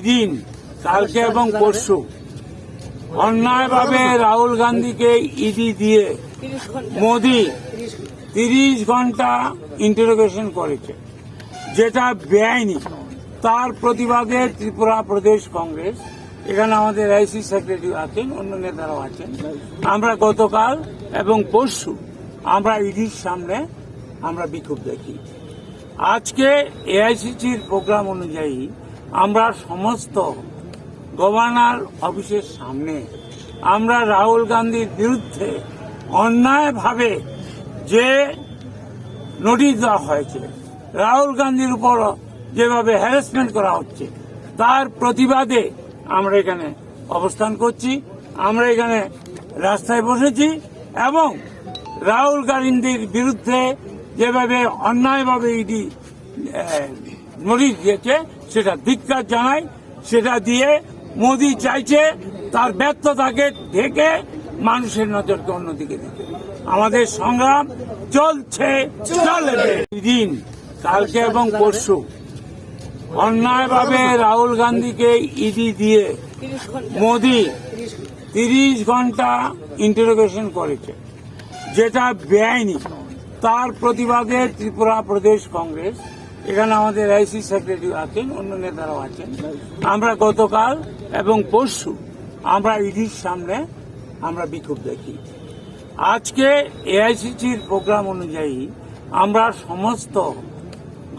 দিন কালকে এবং পরশু অন্যায়ভাবে রাহুল গান্ধীকে ইডি দিয়ে মোদি 30 ঘন্টা ইন্টারোগেশন করেছে, যেটা বেআইনি। তার প্রতিবাদে ত্রিপুরা প্রদেশ কংগ্রেস, এখানে আমাদের আইসি সেক্রেটারি আছেন, অন্য নেতারাও আছেন, আমরা গতকাল এবং পরশু আমরা ইডির সামনে আমরা বিক্ষোভ দেখি। আজকে এআইসিসির প্রোগ্রাম অনুযায়ী আমরা সমস্ত গভর্নর অফিসের সামনে আমরা রাহুল গান্ধীর বিরুদ্ধে অন্যায়ভাবে যে নোটিশ দেওয়া হয়েছে, রাহুল গান্ধীর উপর যেভাবে হ্যারাসমেন্ট করা হচ্ছে, তার প্রতিবাদে আমরা এখানে অবস্থান করছি। আমরা এখানে রাস্তায় বসেছি এবং রাহুল গান্ধীর বিরুদ্ধে যেভাবে অন্যায়ভাবে ইডি নোটিশ দিয়েছে সেটা ধিক্কার জানাই। সেটা দিয়ে মোদি চাইছে তার ব্যর্থতাকে ঢেকে মানুষের নজরকে অন্যদিকে দিতে। আমাদের সংগ্রাম চলছে, চলবে। দিন কালকে এবং পরশু অন্যায়ভাবে রাহুল গান্ধীকে ইডি দিয়ে মোদি 30 ঘন্টা ইন্টারোগেশন করেছে, যেটা বেআইনি। তার প্রতিবাদে ত্রিপুরা প্রদেশ কংগ্রেস, এখানে আমাদের আইসি সেক্রেটারি আছেন, অন্য নেতারাও আছেন, আমরা গতকাল এবং পরশু আমরা ইডির সামনে আমরা বিক্ষোভ দেখি। আজকে এআইসিসির প্রোগ্রাম অনুযায়ী আমরা সমস্ত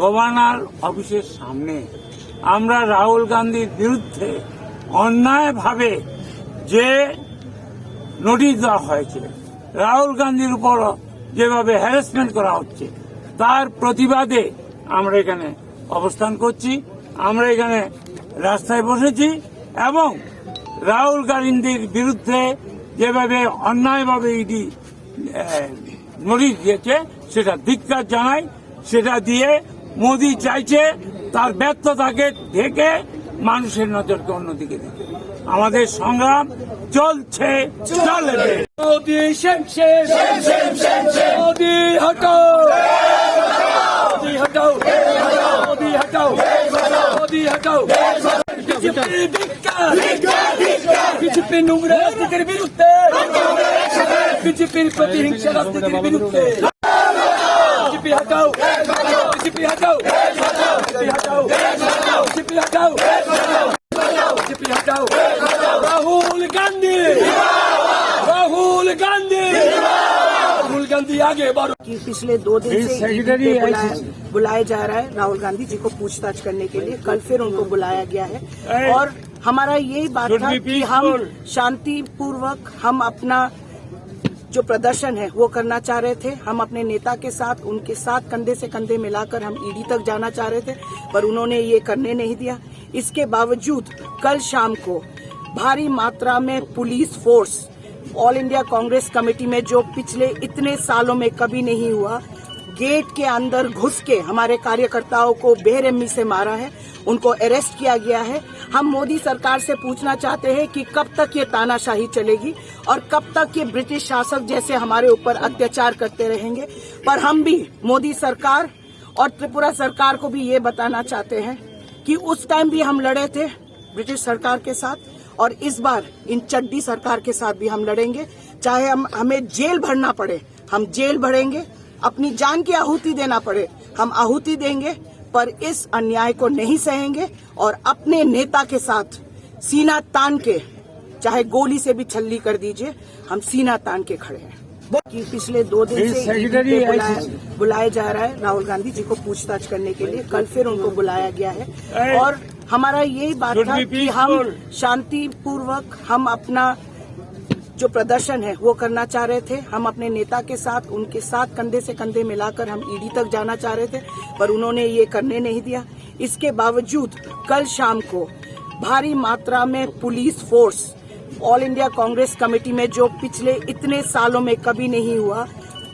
গভর্নর অফিসের সামনে আমরা রাহুল গান্ধীর বিরুদ্ধে অন্যায়ভাবে যে নোটিশ দেওয়া হয়েছে, রাহুল গান্ধীর উপর যেভাবে হ্যারাসমেন্ট করা হচ্ছে, তার প্রতিবাদে আমরা এখানে অবস্থান করছি। আমরা এখানে রাস্তায় বসেছি এবং রাহুল গান্ধীর বিরুদ্ধে যেভাবে অন্যায়ভাবে ইডি নোটিশ দিয়েছে সেটা ধিক্কার জানাই। সেটা দিয়ে মোদি চাইছে তার ব্যর্থতাকে ঢেকে মানুষের নজরকে অন্যদিকে দিতে। আমাদের সংগ্রাম চলছে, চলবে। মোদি শেষ, মোদি হটাও, মোদি হটাও, মোদি হটাও, মোদি হটাও। বিজেপি নোংরা রাজনীতির বিরুদ্ধে, বিজেপির প্রতিহিংসা রাজনীতির বিরুদ্ধে। বিজেপি হটাও, বিজেপি হটাও, বিজেপি হটাও, বিজেপি হটাও, বিজেপি হটাও। রাহুল गांधी, राहुल गांधी, राहुल गांधी आगे बढ़ो। कि पिछले 2 दिन से बुलाया जा रहा है राहुल गांधी जी को पूछताछ करने के लिए। कल फिर उनको बुलाया गया है और हमारा यही बात था कि हम शांतिपूर्वक हम अपना जो प्रदर्शन है वो करना चाह रहे थे। हम अपने नेता के साथ, उनके साथ कंधे से कंधे मिलाकर हम ईडी तक जाना चाह रहे थे, पर उन्होंने ये करने नहीं दिया। इसके बावजूद कल शाम को भारी मात्रा में police force, all India Congress committee में जो पिछले इतने सालों में कभी नहीं हुआ, गेट के अंदर घुस के हमारे कार्यकर्ताओं को बेरहमी से मारा है, उनको अरेस्ट किया गया है। हम मोदी सरकार से पूछना चाहते हैं कि कब तक ये तानाशाही चलेगी और कब तक ये ब्रिटिश शासक जैसे हमारे ऊपर अत्याचार करते रहेंगे। पर हम भी मोदी सरकार और त्रिपुरा सरकार को भी ये बताना चाहते हैं कि उस टाइम भी हम लड़े थे ब्रिटिश सरकार के साथ और इस बार इन चड्डी सरकार के साथ भी हम लड़ेंगे। चाहे हमें जेल भरना पड़े, हम जेल भरेंगे, अपनी जान की आहुति देना पड़े, हम आहुति देंगे, पर इस अन्याय को नहीं सहेंगे और अपने नेता के साथ सीना तान के, चाहे गोली से भी छल्ली कर दीजिए, हम सीना तान के खड़े हैं। कि पिछले 2 दिन से बुलाया जा रहा है राहुल गांधी जी को पूछताछ करने के लिए। कल फिर उनको बुलाया गया है और हमारा यही बात था कि हम शांतिपूर्वक हम अपना जो प्रदर्शन है वो करना चाह रहे थे। हम अपने नेता के साथ, उनके साथ कंधे से कंधे मिलाकर हम ईडी तक जाना चाह रहे थे, पर उन्होंने ये करने नहीं दिया। इसके बावजूद कल शाम को भारी मात्रा में police force, all India Congress committee में जो पिछले इतने सालों में कभी नहीं हुआ,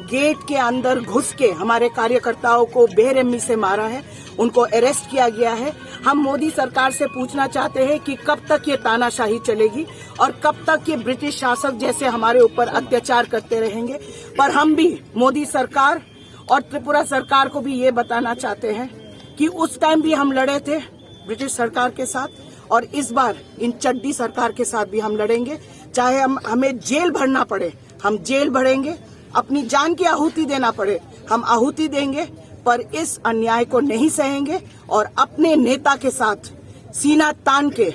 गेट के अंदर घुस के हमारे कार्यकर्ताओं को बेरहमी से मारा है, उनको अरेस्ट किया गया है। हम मोदी सरकार से पूछना चाहते हैं कि कब तक ये तानाशाही चलेगी और कब तक ये ब्रिटिश शासक जैसे हमारे ऊपर अत्याचार करते रहेंगे। पर हम भी मोदी सरकार और त्रिपुरा सरकार को भी ये बताना चाहते हैं कि उस टाइम भी हम लड़े थे ब्रिटिश सरकार के साथ और इस बार इन चड्डी सरकार के साथ भी हम लड़ेंगे, चाहे हमें जेल भरना पड़े हम जेल भरेंगे, अपनी जान की आहुति देना पड़े हम आहुति देंगे, पर इस अन्याय को नहीं सहेंगे और अपने नेता के साथ सीना तान के,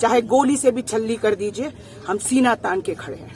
चाहे गोली से भी छल्ली कर दीजिए, हम सीना तान के खड़े हैं।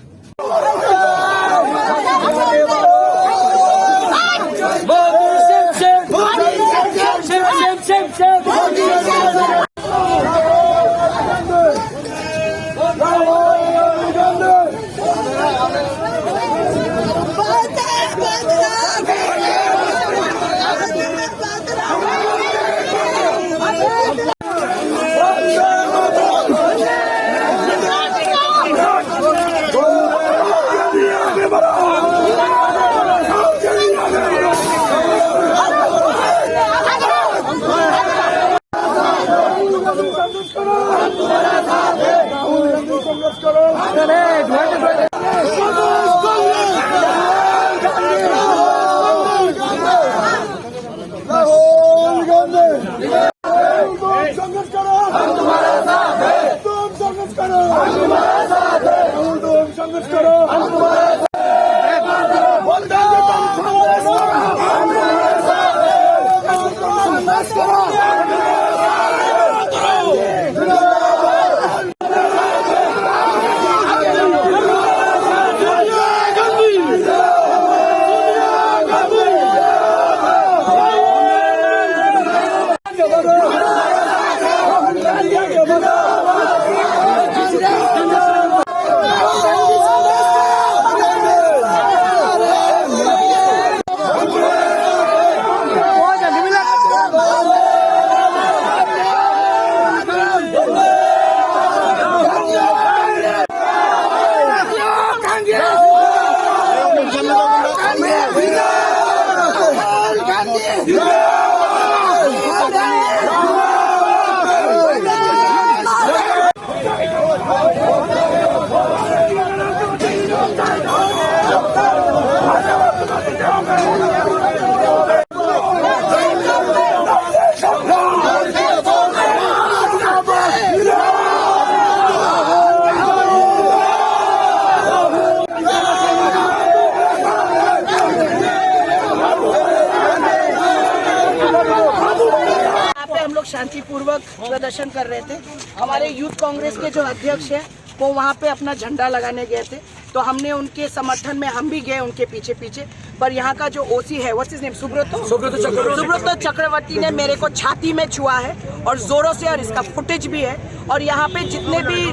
शांतिपूर्वक प्रदर्शन कर रहे थे। हमारे यूथ कांग्रेस के जो अध्यक्ष हैं वो वहाँ पे अपना झंडा लगाने गए थे, तो हमने उनके समर्थन में हम भी गए उनके पीछे पीछे। पर यहाँ का जो ओसी है, व्हाट्स हिज नेम, सुब्रतो चक्रवर्ती ने मेरे को छाती में छुआ है और जोरों से, और इसका फुटेज भी है। और यहाँ पे जितने भी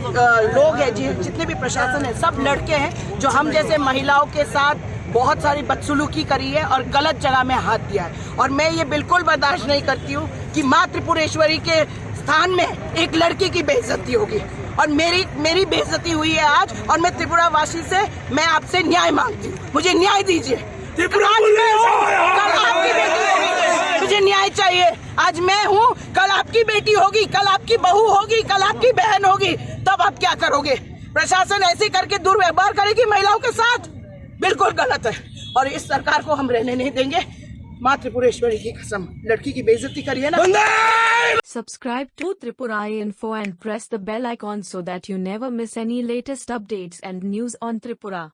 लोग हैं, जितने भी प्रशासन है, सब लड़के हैं जो हम जैसे महिलाओं के साथ बहुत सारी बदसलूकी करी है और गलत जगह में हाथ दिया है। और मैं ये बिल्कुल बर्दाश्त नहीं करती हूँ कि माँ त्रिपुरेश्वरी के स्थान में एक लड़की की बेइज्जती होगी। और मेरी बेइज्जती हुई है आज, और मैं त्रिपुरा वासी से मैं आपसे न्याय मांगती हूँ, मुझे न्याय दीजिए। कल आपकी बेटी होगी, मुझे न्याय चाहिए। आज मैं हूँ, कल आपकी बेटी होगी, कल आपकी बहू होगी, कल आपकी बहन होगी, तब आप क्या करोगे? प्रशासन ऐसे करके दुर्व्यवहार करेगी महिलाओं के साथ, बिल्कुल गलत है। और इस सरकार को हम रहने नहीं देंगे। माँ त्रिपुरेश्वरी की कसम, लड़की की बेइज्जती करी है ना। Subscribe to Tripura Info and press the bell icon so that you never miss any latest updates and news on Tripura.